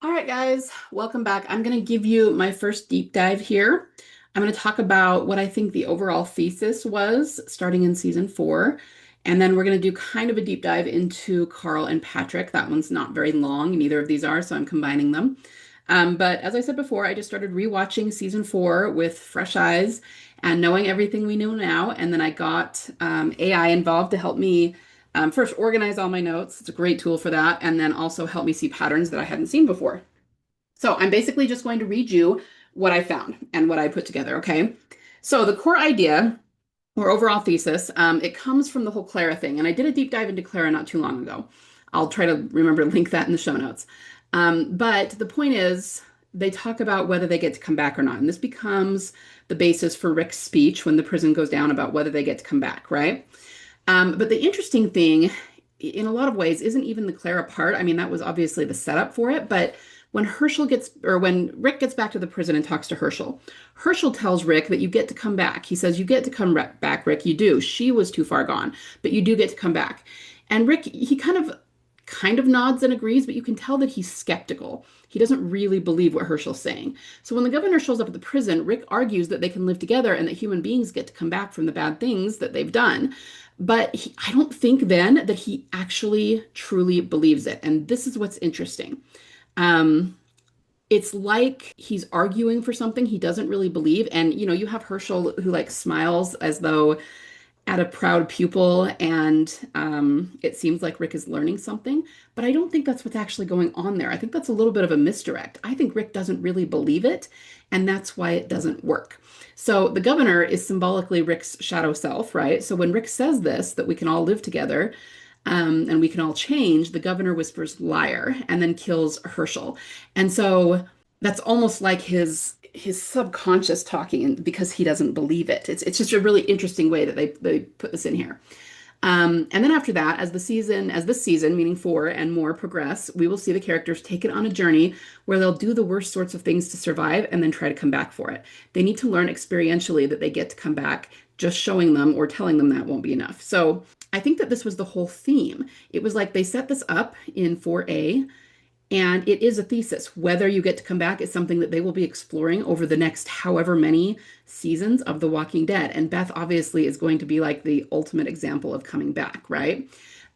All right, guys, welcome back. I'm going to give you my first deep dive here. I'm going to talk about what I think the overall thesis was starting in season four. And then we're going to do kind of a deep dive into Carl and Patrick. That one's not very long, neither of these are, so I'm combining them. But as I said before, I just started rewatching season four with fresh eyes and knowing everything we know now. And then I got AI involved to help me first organize all my notes. It's a great tool for that. And then also help me see patterns that I hadn't seen before. So I'm basically just going to read you what I found and what I put together, okay? So the core idea or overall thesis, it comes from the whole Clara thing. And I did a deep dive into Clara not too long ago. I'll try to remember to link that in the show notes. But the point is, they talk about whether they get to come back or not. And this becomes the basis for Rick's speech when the prison goes down about whether they get to come back, right? But the interesting thing, in a lot of ways, isn't even the Clara part. I mean, that was obviously the setup for it, but when Rick gets back to the prison and talks to Hershel, Hershel tells Rick that you get to come back. He says, "You get to come back, Rick. You do. She was too far gone, but you do get to come back." And Rick, he kind of nods and agrees, but you can tell that he's skeptical. He doesn't really believe what Hershel's saying. So when the governor shows up at the prison, Rick argues that they can live together and that human beings get to come back from the bad things that they've done. But I don't think then that he actually truly believes it. And this is what's interesting. Um, it's like he's arguing for something he doesn't really believe. And, you have Hershel who like smiles as though at a proud pupil, and it seems like Rick is learning something. But I don't think that's what's actually going on there. I think that's a little bit of a misdirect. I think Rick doesn't really believe it, and that's why it doesn't work. So the governor is symbolically Rick's shadow self, right? So when Rick says this, that we can all live together, and we can all change, the governor whispers liar and then kills Hershel. And so that's almost like his subconscious talking because he doesn't believe it. It's just a really interesting way that they put this in here. And then after that, as this season, meaning four and more progress, we will see the characters take it on a journey where they'll do the worst sorts of things to survive and then try to come back for it. They need to learn experientially that they get to come back. Just showing them or telling them that won't be enough. So I think that this was the whole theme. It was like they set this up in 4A, and it is a thesis. Whether you get to come back is something that they will be exploring over the next however many seasons of The Walking Dead. And Beth obviously is going to be like the ultimate example of coming back, right?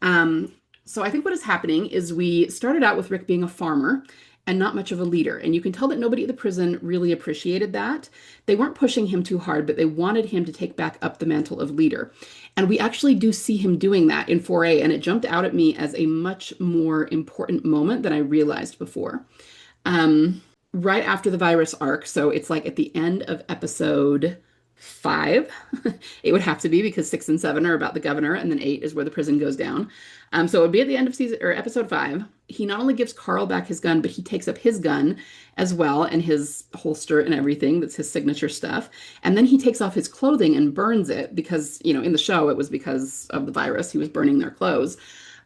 So I think what is happening is we started out with Rick being a farmer and not much of a leader. And you can tell that nobody at the prison really appreciated that. They weren't pushing him too hard, but they wanted him to take back up the mantle of leader. And we actually do see him doing that in 4A, and it jumped out at me as a much more important moment than I realized before. Right after the virus arc, so it's like at the end of episode 5, it would have to be because 6 and 7 are about the governor, and then 8 is where the prison goes down. So it would be at the end of season or episode 5. He not only gives Carl back his gun, but he takes up his gun as well and his holster and everything. That's his signature stuff. And then he takes off his clothing and burns it because, in the show, it was because of the virus. He was burning their clothes.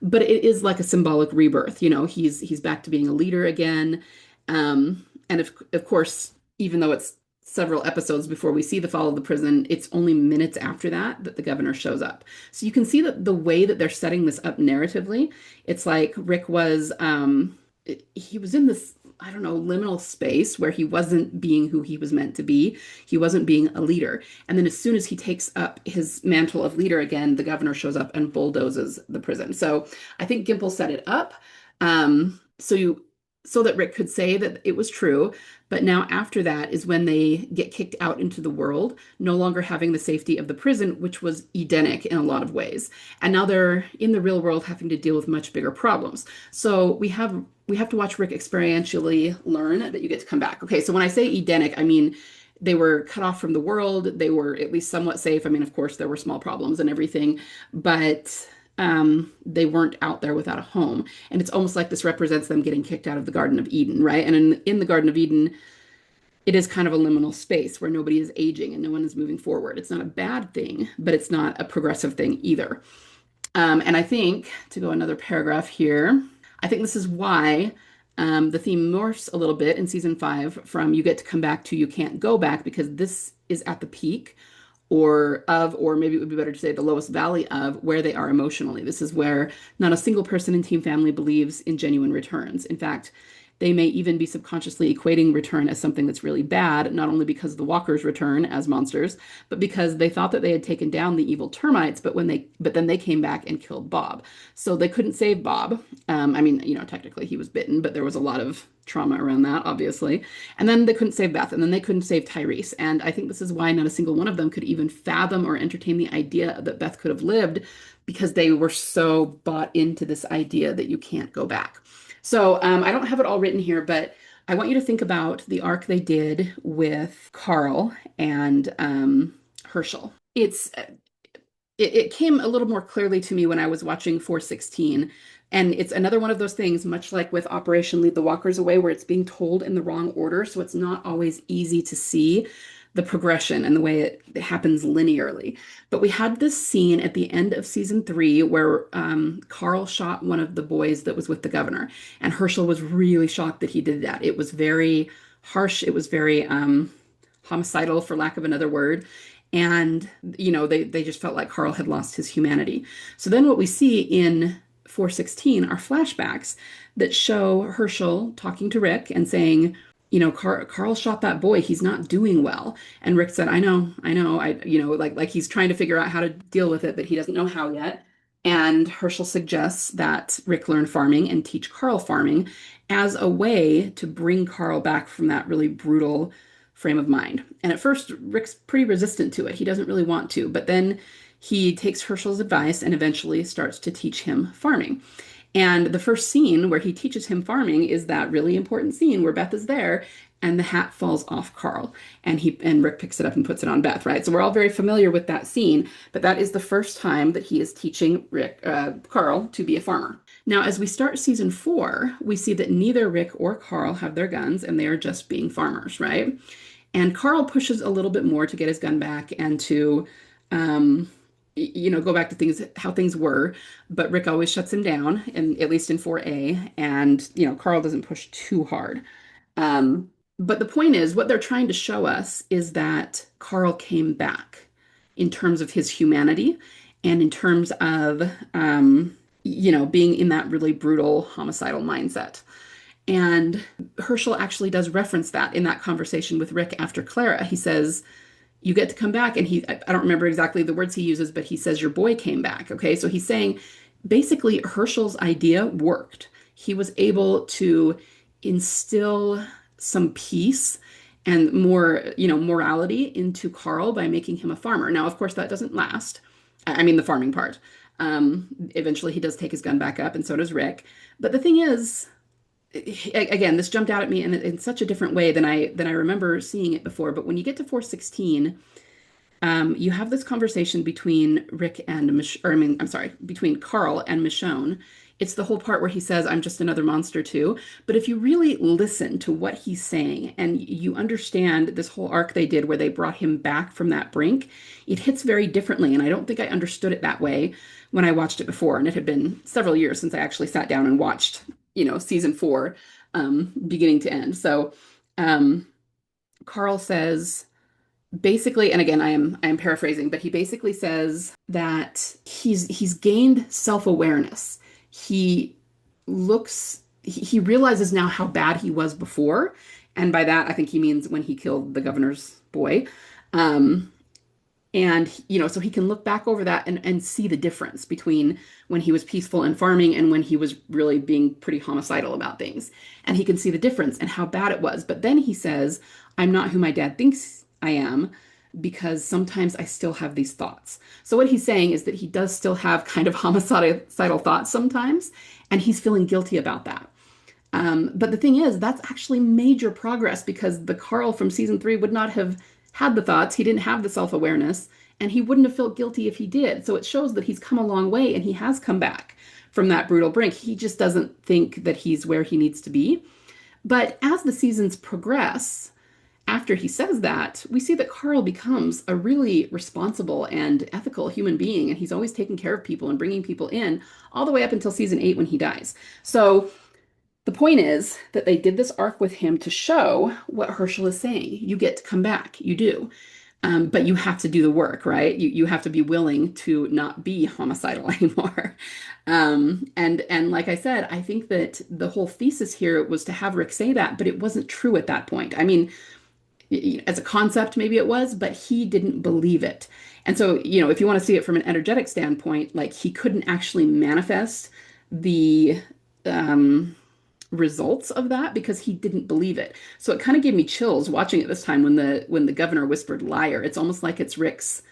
But it is like a symbolic rebirth. He's back to being a leader again. And of course, even though it's several episodes before we see the fall of the prison, it's only minutes after that that the governor shows up. So you can see that the way that they're setting this up narratively, it's like Rick he was in this, I don't know, liminal space where he wasn't being who he was meant to be. He wasn't being a leader. And then as soon as he takes up his mantle of leader again, the governor shows up and bulldozes the prison. So I think Gimple set it up. So that Rick could say that it was true. But now after that is when they get kicked out into the world, no longer having the safety of the prison, which was Edenic in a lot of ways. And now they're in the real world having to deal with much bigger problems. So we have to watch Rick experientially learn that you get to come back. Okay, so when I say Edenic, I mean they were cut off from the world. They were at least somewhat safe. I mean, of course, there were small problems and everything, but they weren't out there without a home. And it's almost like this represents them getting kicked out of the Garden of Eden, right? And in the Garden of Eden, it is kind of a liminal space where nobody is aging and no one is moving forward. It's not a bad thing, but it's not a progressive thing either. And I think, to go another paragraph here, I think this is why the theme morphs a little bit in season 5 from you get to come back to you can't go back, because this is at the peak or maybe it would be better to say the lowest valley of where they are emotionally. This is where not a single person in Team Family believes in genuine returns. In fact, They may even be subconsciously equating return as something that's really bad, not only because the walkers return as monsters, but because they thought that they had taken down the evil termites, but then they came back and killed Bob. So they couldn't save Bob. I mean, technically he was bitten, but there was a lot of trauma around that, obviously. And then they couldn't save Beth, and then they couldn't save Tyrese. And I think this is why not a single one of them could even fathom or entertain the idea that Beth could have lived, because they were so bought into this idea that you can't go back. So I don't have it all written here, but I want you to think about the arc they did with Carl and Hershel. It came a little more clearly to me when I was watching 416. And it's another one of those things, much like with Operation Lead the Walkers Away, where it's being told in the wrong order. So it's not always easy to see the progression and the way it happens linearly. But we had this scene at the end of season 3 where Carl shot one of the boys that was with the governor. And Hershel was really shocked that he did that. It was very harsh. It was very homicidal, for lack of another word. And, they just felt like Carl had lost his humanity. So then what we see in 416 are flashbacks that show Hershel talking to Rick and saying, Carl shot that boy. He's not doing well. And Rick said, I know, like he's trying to figure out how to deal with it, but he doesn't know how yet. And Hershel suggests that Rick learn farming and teach Carl farming as a way to bring Carl back from that really brutal frame of mind. And at first, Rick's pretty resistant to it. He doesn't really want to, but then he takes Hershel's advice and eventually starts to teach him farming. And the first scene where he teaches him farming is that really important scene where Beth is there and the hat falls off Carl and Rick picks it up and puts it on Beth, right? So we're all very familiar with that scene, but that is the first time that he is teaching Carl to be a farmer. Now, as we start season 4, we see that neither Rick or Carl have their guns and they are just being farmers, right? And Carl pushes a little bit more to get his gun back and to, go back to how things were. But Rick always shuts him down, and at least in 4A. And, Carl doesn't push too hard. But the point is, what they're trying to show us is that Carl came back in terms of his humanity and in terms of, being in that really brutal homicidal mindset. And Hershel actually does reference that in that conversation with Rick after Clara. He says, you get to come back. And I don't remember exactly the words he uses, but he says, your boy came back. Okay. So he's saying basically Hershel's idea worked. He was able to instill some peace and more, morality into Carl by making him a farmer. Now, of course, that doesn't last. I mean, the farming part. Eventually he does take his gun back up, and so does Rick. But the thing is, again, this jumped out at me in such a different way than I remember seeing it before. But when you get to 416, you have this conversation between between Carl and Michonne. It's the whole part where he says, I'm just another monster too. But if you really listen to what he's saying and you understand this whole arc they did where they brought him back from that brink, it hits very differently. And I don't think I understood it that way when I watched it before. And it had been several years since I actually sat down and watched, season 4, beginning to end. So Carl says, basically, and again, I am paraphrasing, but he basically says that he's gained self-awareness. He realizes now how bad he was before, and by that I think he means when he killed the governor's boy. And so he can look back over that and see the difference between when he was peaceful and farming and when he was really being pretty homicidal about things. And he can see the difference and how bad it was. But then he says, I'm not who my dad thinks I am, because sometimes I still have these thoughts. So what he's saying is that he does still have kind of homicidal thoughts sometimes, and he's feeling guilty about that. But the thing is, that's actually major progress, because the Carl from season 3 would not have had the thoughts. He didn't have the self-awareness, and he wouldn't have felt guilty if he did. So it shows that he's come a long way and he has come back from that brutal brink. He just doesn't think that he's where he needs to be. But as the seasons progress, after he says that, we see that Carl becomes a really responsible and ethical human being, and he's always taking care of people and bringing people in all the way up until season 8 when he dies. So the point is that they did this arc with him to show what Hershel is saying. You get to come back. You do. But you have to do the work, right? You have to be willing to not be homicidal anymore. And like I said, I think that the whole thesis here was to have Rick say that, but it wasn't true at that point. I mean, as a concept, maybe it was, but he didn't believe it. And so, if you want to see it from an energetic standpoint, like he couldn't actually manifest the um, results of that because he didn't believe it. So it kind of gave me chills watching it this time when the governor whispered liar. It's almost like it's Rick's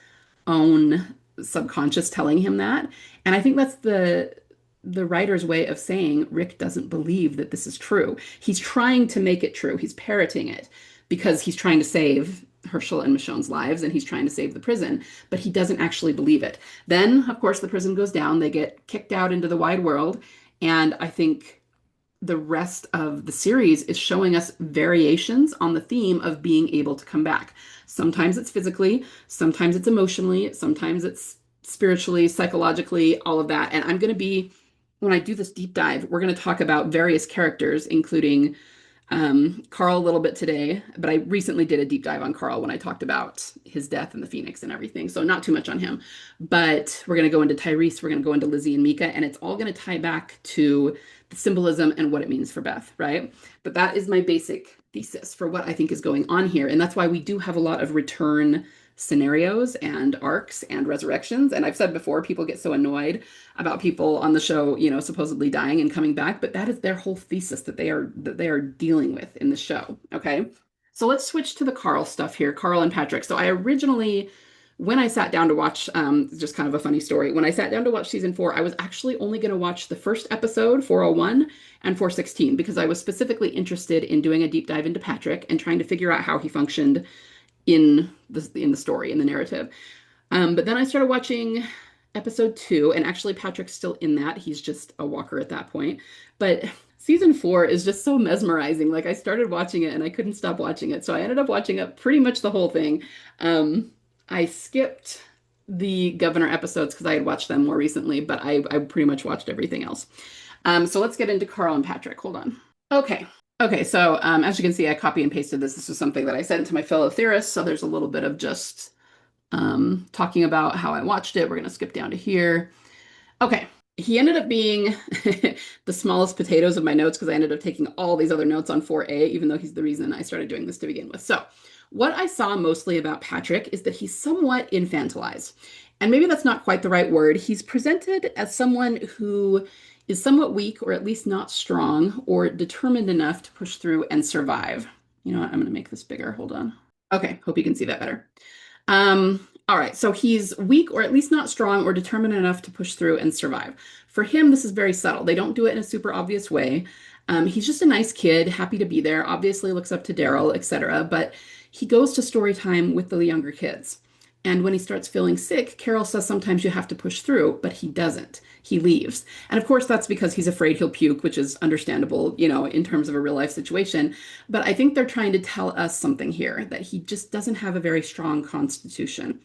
own subconscious telling him that. And I think that's the writer's way of saying Rick doesn't believe that this is true. He's trying to make it true. He's parroting it because he's trying to save Hershel and Michonne's lives and he's trying to save the prison, but he doesn't actually believe it. Then, of course, the prison goes down. They get kicked out into the wide world. And I think the rest of the series is showing us variations on the theme of being able to come back. Sometimes it's physically, sometimes it's emotionally, sometimes it's spiritually, psychologically, all of that. And I'm going to be, when I do this deep dive, we're going to talk about various characters, including Carl a little bit today, but I recently did a deep dive on Carl when I talked about his death and the Phoenix and everything. So not too much on him, but we're going to go into Tyrese, we're going to go into Lizzie and Mika, and it's all going to tie back to the symbolism and what it means for Beth, right? But that is my basic thesis for what I think is going on here. And that's why we do have a lot of return scenarios and arcs and resurrections. And I've said before, people get so annoyed about people on the show, supposedly dying and coming back, but that is their whole thesis that they are dealing with in the show. Okay. So let's switch to the Carl stuff here, Carl and Patrick. So I originally, when I sat down to watch, just kind of a funny story, when I sat down to watch season 4, I was actually only going to watch the first episode, 401 and 416, because I was specifically interested in doing a deep dive into Patrick and trying to figure out how he functioned in the story, in the narrative. But then I started watching episode 2, and actually Patrick's still in that. He's just a walker at that point. But season 4 is just so mesmerizing. Like I started watching it and I couldn't stop watching it. So I ended up watching up pretty much the whole thing. I skipped the governor episodes because I had watched them more recently, but I pretty much watched everything else. So let's get into Carl and Patrick. Hold on. Okay, so as you can see, I copy and pasted this. This was something that I sent to my fellow theorists, so there's a little bit of just talking about how I watched it. We're going to skip down to here. Okay, he ended up being the smallest potatoes of my notes because I ended up taking all these other notes on 4A, even though he's the reason I started doing this to begin with. So what I saw mostly about Patrick is that he's somewhat infantilized. And maybe that's not quite the right word. He's presented as someone who is somewhat weak or at least not strong or determined enough to push through and survive. You know what? I'm going to make this bigger. Hold on. Okay, hope you can see that better. All right, so he's weak or at least not strong or determined enough to push through and survive. For him, this is very subtle. They don't do it in a super obvious way. He's just a nice kid, happy to be there, obviously looks up to Daryl, etc. But he goes to story time with the younger kids. And when he starts feeling sick, Carol says sometimes you have to push through, but he doesn't. He leaves. And of course, that's because he's afraid he'll puke, which is understandable, in terms of a real life situation. But I think they're trying to tell us something here, that he just doesn't have a very strong constitution.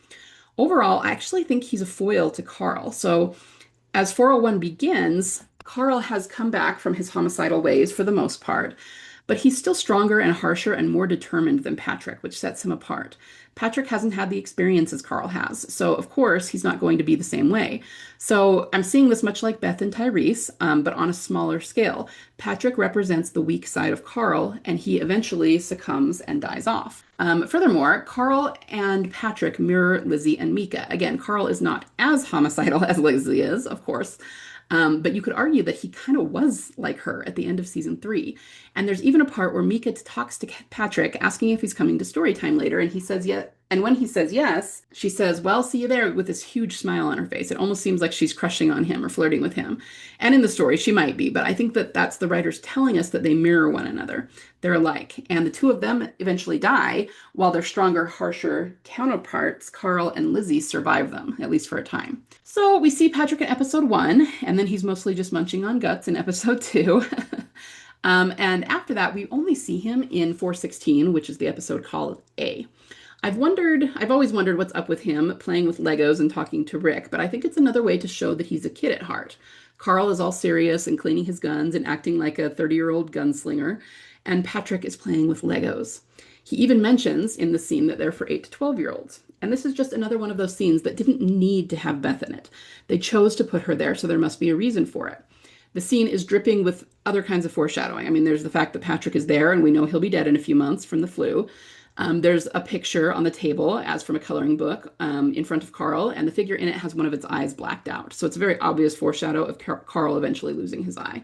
Overall, I actually think he's a foil to Carl. So as 401 begins, Carl has come back from his homicidal ways for the most part, but he's still stronger and harsher and more determined than Patrick, which sets him apart. Patrick hasn't had the experiences Carl has, so of course he's not going to be the same way. So I'm seeing this much like Beth and Tyrese, but on a smaller scale. Patrick represents the weak side of Carl, and he eventually succumbs and dies off. Furthermore, Carl and Patrick mirror Lizzie and Mika. Again, Carl is not as homicidal as Lizzie is, of course. But you could argue that he kind of was like her at the end of season 3. And there's even a part where Mika talks to Patrick, asking if he's coming to story time later, and he says yes. And when he says yes, she says, "Well, see you there," with this huge smile on her face. It almost seems like she's crushing on him or flirting with him. And in the story, she might be, but I think that that's the writers telling us that they mirror one another. They're alike. And the two of them eventually die, while their stronger, harsher counterparts, Carl and Lizzie, survive them, at least for a time. So we see Patrick in episode 1, and then he's mostly just munching on guts in episode 2. And after that, we only see him in 416, which is the episode called A. I've always wondered what's up with him playing with Legos and talking to Rick, but I think it's another way to show that he's a kid at heart. Carl is all serious and cleaning his guns and acting like a 30-year-old gunslinger, and Patrick is playing with Legos. He even mentions in the scene that they're for 8 to 12-year-olds. And this is just another one of those scenes that didn't need to have Beth in it. They chose to put her there, so there must be a reason for it. The scene is dripping with other kinds of foreshadowing. I mean, there's the fact that Patrick is there and we know he'll be dead in a few months from the flu. There's a picture on the table, as from a coloring book, in front of Carl, and the figure in it has one of its eyes blacked out. So it's a very obvious foreshadow of Carl eventually losing his eye.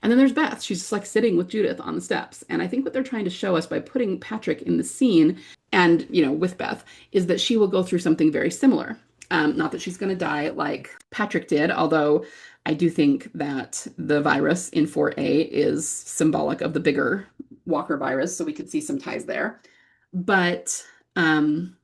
And then there's Beth. She's just like sitting with Judith on the steps. And I think what they're trying to show us by putting Patrick in the scene and, with Beth, is that she will go through something very similar. Not that she's going to die like Patrick did, although I do think that the virus in 4A is symbolic of the bigger Walker virus, so we could see some ties there. But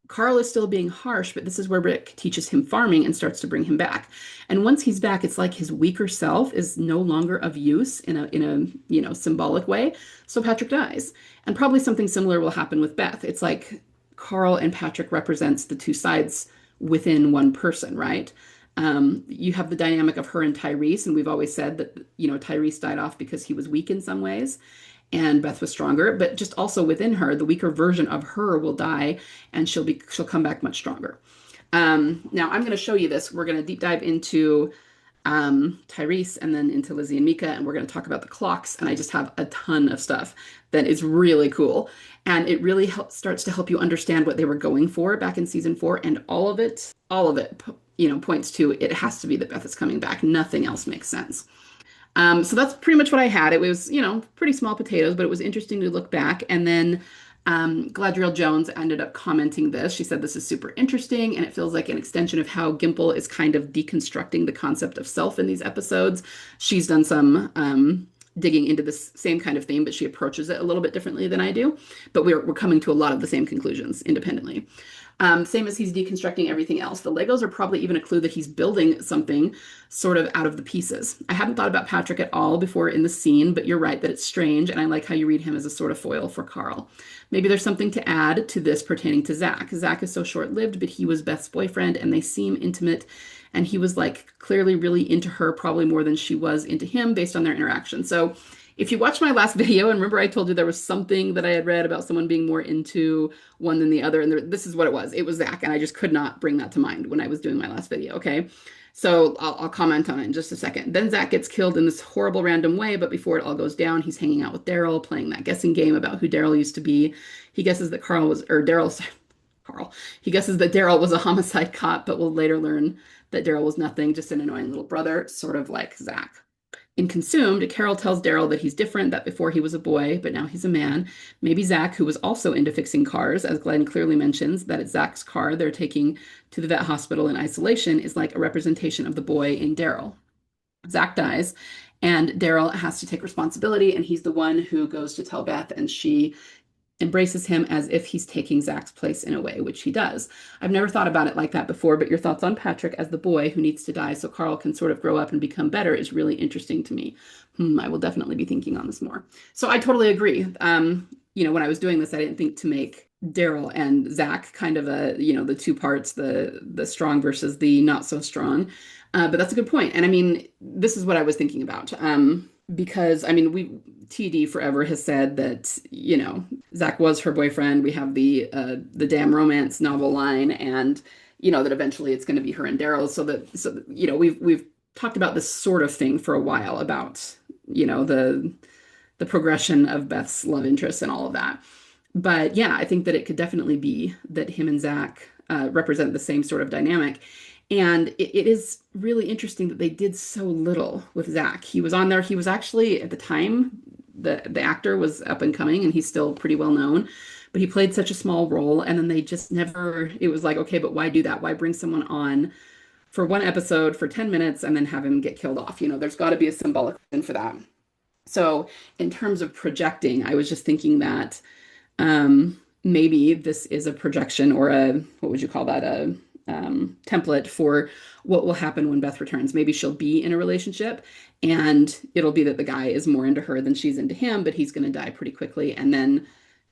Carl is still being harsh, but this is where Rick teaches him farming and starts to bring him back. And once he's back, it's like his weaker self is no longer of use in a symbolic way. So Patrick dies. And probably something similar will happen with Beth. It's like Carl and Patrick represents the two sides within one person, right? You have the dynamic of her and Tyrese, and we've always said that, Tyrese died off because he was weak in some ways and Beth was stronger, but just also within her, the weaker version of her will die and she'll come back much stronger. Now I'm going to show you this. We're going to deep dive into Tyrese and then into Lizzie and Mika, and we're going to talk about the clocks. And I just have a ton of stuff that is really cool. And it really starts to help you understand what they were going for back in season 4. And all of it, points to it has to be that Beth is coming back. Nothing else makes sense. So that's pretty much what I had. It was, pretty small potatoes, but it was interesting to look back. And then Galadriel Jones ended up commenting this. She said, this is super interesting, and it feels like an extension of how Gimple is kind of deconstructing the concept of self in these episodes. She's done some digging into this same kind of theme, but she approaches it a little bit differently than I do. But we're coming to a lot of the same conclusions independently. Same as he's deconstructing everything else. The Legos are probably even a clue that he's building something sort of out of the pieces. I hadn't thought about Patrick at all before in the scene, but you're right that it's strange, and I like how you read him as a sort of foil for Carl. Maybe there's something to add to this pertaining to Zach. Zach is so short-lived, but he was Beth's boyfriend, and they seem intimate, and he was like clearly really into her, probably more than she was into him based on their interaction. So if you watched my last video, and remember I told you there was something that I had read about someone being more into one than the other, and this is what it was. It was Zach, and I just could not bring that to mind when I was doing my last video, okay? So I'll comment on it in just a second. Then Zach gets killed in this horrible random way, but before it all goes down, he's hanging out with Daryl, playing that guessing game about who Daryl used to be. He guesses that Carl, he guesses that Daryl was a homicide cop, but will later learn that Daryl was nothing, just an annoying little brother, sort of like Zach. In Consumed, Carol tells Daryl that he's different, that before he was a boy, but now he's a man. Maybe Zach, who was also into fixing cars, as Glenn clearly mentions, that it's Zach's car they're taking to the vet hospital in isolation, is like a representation of the boy in Daryl. Zach dies, and Daryl has to take responsibility, and he's the one who goes to tell Beth, and she embraces him as if he's taking Zach's place in a way, which he does. I've never thought about it like that before, but your thoughts on Patrick as the boy who needs to die so Carl can sort of grow up and become better is really interesting to me. I will definitely be thinking on this more. So I totally agree. When I was doing this, I didn't think to make Daryl and Zach kind of the two parts, the strong versus the not so strong. But that's a good point. And I mean, this is what I was thinking about. Because I mean, TD forever has said that, Zach was her boyfriend. We have the damn romance novel line, and, that eventually it's going to be her and Daryl. So we've talked about this sort of thing for a while about, the progression of Beth's love interest and all of that. But yeah, I think that it could definitely be that him and Zach represent the same sort of dynamic. And it is really interesting that they did so little with Zach. He was on there. He was actually, at the time, the actor was up and coming, and he's still pretty well known. But he played such a small role, and then they just never, it was like, okay, but why do that? Why bring someone on for one episode for 10 minutes and then have him get killed off? There's got to be a symbolic reason for that. So in terms of projecting, I was just thinking that maybe this is a projection or what would you call that? A template for what will happen when Beth returns. Maybe she'll be in a relationship, and it'll be that the guy is more into her than she's into him, but he's going to die pretty quickly, and then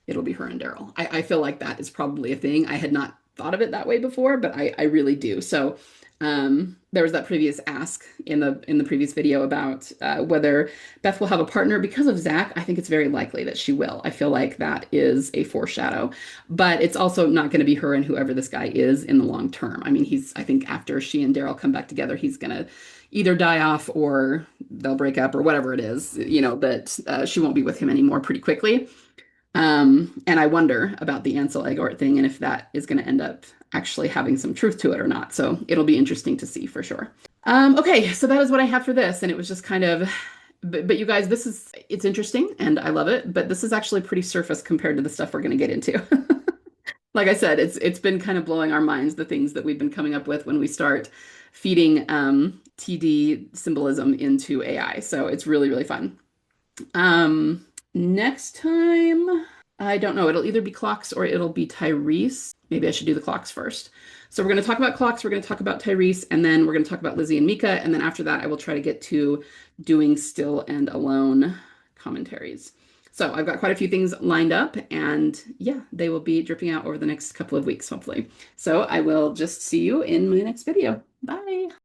it'll be her and Daryl. I feel like that is probably a thing. I had not thought of it that way before, but I really do. So there was that previous ask in the previous video about whether Beth will have a partner because of Zach. I think it's very likely that she will. I feel like that is a foreshadow, but it's also not going to be her and whoever this guy is in the long term. I mean, I think after she and Daryl come back together, he's going to either die off or they'll break up or whatever it is, that she won't be with him anymore pretty quickly. And I wonder about the Ansel Elgort thing and if that is going to end up actually having some truth to it or not. So it'll be interesting to see for sure. Okay, so that is what I have for this. And it was just kind of, but you guys, it's interesting and I love it, but this is actually pretty surface compared to the stuff we're going to get into. Like I said, it's been kind of blowing our minds, the things that we've been coming up with when we start feeding TD symbolism into AI. So it's really, really fun. Next time, I don't know. It'll either be clocks or it'll be Tyrese. Maybe I should do the clocks first. So we're going to talk about clocks, we're going to talk about Tyrese, and then we're going to talk about Lizzie and Mika. And then after that, I will try to get to doing still and alone commentaries. So I've got quite a few things lined up, and yeah, they will be dripping out over the next couple of weeks, hopefully. So I will just see you in my next video. Bye.